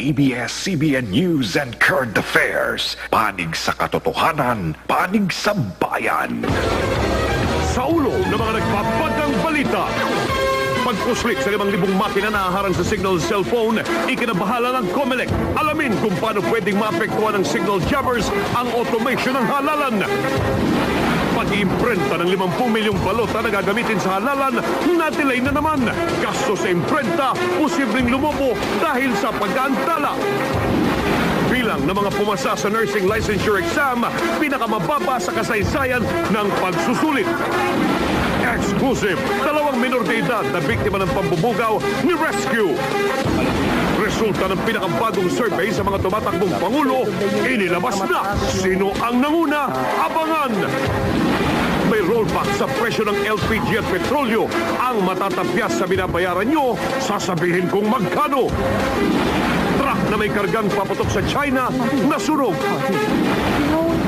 ABS-CBN News and Current Affairs. Panig sa katotohanan, panig sa bayan. Sa ulo ng mga nagpapadang balita. Pagpuslik sa 5,000 makina na harang sa signal cellphone, ikinabahala ng COMELEC. Alamin kung paano pwedeng maapektuhan ng signal jammers ang automation ng halalan. Pag-iimprenta ng 50 milyong balota na gagamitin sa halalan, na-delay na naman. Gasto sa imprenta, posibleng lumobo dahil sa pag-aantala. Bilang ng mga pumasa sa nursing licensure exam, pinakamababa sa kasaysayan ng pagsusulit. Exclusive, 2 minor de edad na biktima ng pambubugaw ni Rescue. Resulta ng pinakabagong survey sa mga tumatakbong Pangulo, inilabas na sino ang nanguna. Abangan! May rollback sa presyo ng LPG at petrolyo. Ang matatapyas sa binabayaran nyo, sasabihin kung magkano. Truck na may kargang paputok sa China, nasunog.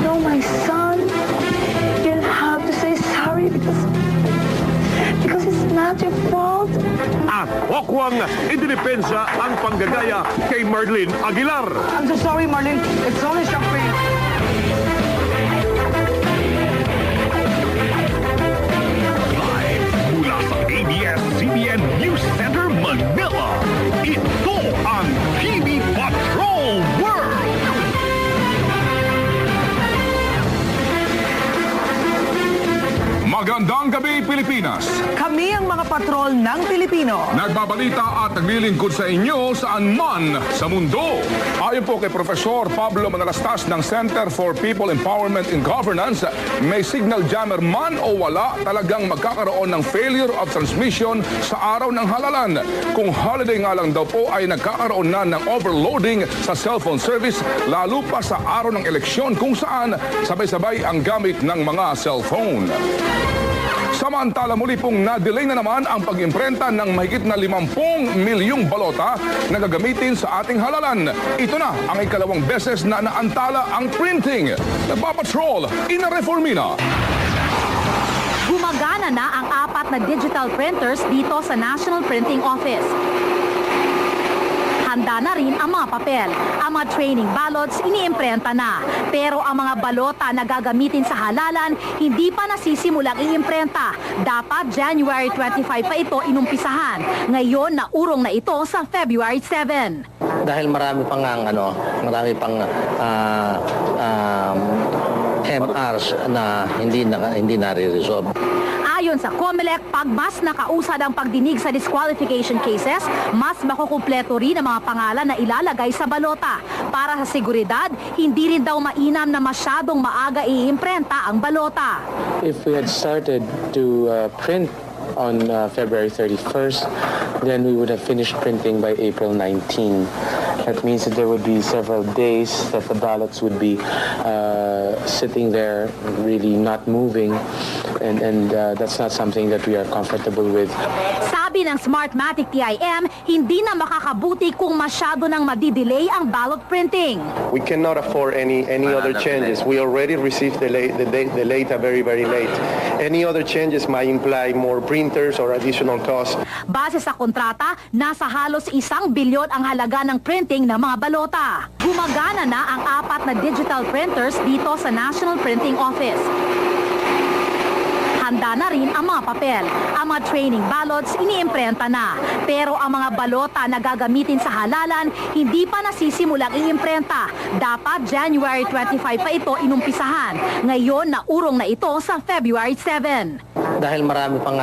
No, my son. You have to say sorry because it's not your fault. At wakwang idinipensa ang panggagaya kay Marlene Aguilar. I'm so sorry, Marlene. It's only shopping. Live mula sa ABS-CBN News Center, Manila. Ito ang TV Patrol World. Magandang gabi, Pilipinas! Kami ang mga patrol ng Pilipino. Nagbabalita at naglilingkod sa inyo saan man sa mundo. Ayon po kay Profesor Pablo Manalastas ng Center for People Empowerment and Governance, may signal jammer man o wala, talagang magkakaroon ng failure of transmission sa araw ng halalan. Kung holiday nga lang daw po ay nagkakaroon na ng overloading sa cellphone service, lalo pa sa araw ng eleksyon kung saan sabay-sabay ang gamit ng mga cellphone. Samantala muli pong na-delay na naman ang pag-imprenta ng mahigit na 50 milyong balota na gagamitin sa ating halalan. Ito na ang ikalawang beses na naantala ang printing. Nagpapatrol, Ina Reformina. Gumagana na ang 4 na digital printers dito sa National Printing Office. Handa na rin ang mga papel. Ang mga training ballots iniimprenta na. Pero ang mga balota na gagamitin sa halalan, hindi pa nasisimulang iimprenta. Dapat January 25 pa ito inumpisahan. Ngayon, naurong na ito sa February 7. Dahil marami pang MRs na hindi nare-resolve. Ayon sa COMELEC, pag mas nakausad ang pagdinig sa disqualification cases, mas makukumpleto rin ang mga pangalan na ilalagay sa balota. Para sa seguridad, hindi rin daw mainam na masyadong maaga iimprenta ang balota. If we had started to print on February 31st, then we would have finished printing by April 19. That means that there would be several days that the ballots would be sitting there, really not moving, and that's not something that we are comfortable with. Sabi ng Smartmatic TIM, hindi na makakabuti kung masyado nang madidelay ang ballot printing. We cannot afford any other changes. We already received the data very late. Any other changes might imply more printers or additional costs. Base sa kontrata, nasa halos 1 bilyon ang halaga ng printing ng mga balota. Gumagana na ang 4 na digital printers dito sa National Printing Office. Handa na rin ang mga papel. Ang mga training ballots iniimprenta na. Pero ang mga balota na gagamitin sa halalan, hindi pa nasisimulang iimprenta. Dapat January 25 pa ito inumpisahan. Ngayon, naurong na ito sa February 7. Dahil marami pang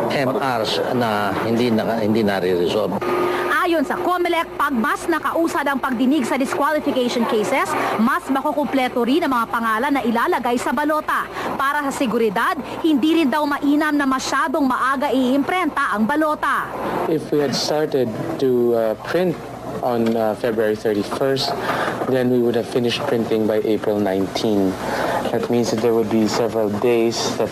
MRs na hindi nare-resolve. Ayon sa COMELEC, pag mas nakausad ang pagdinig sa disqualification cases, mas makukumpleto rin ang mga pangalan na ilalagay sa balota. Para sa seguridad, hindi rin daw mainam na masyadong maaga iimprenta ang balota. If we had started to print on February 31st, then we would have finished printing by April 19. That means that there would be several days that the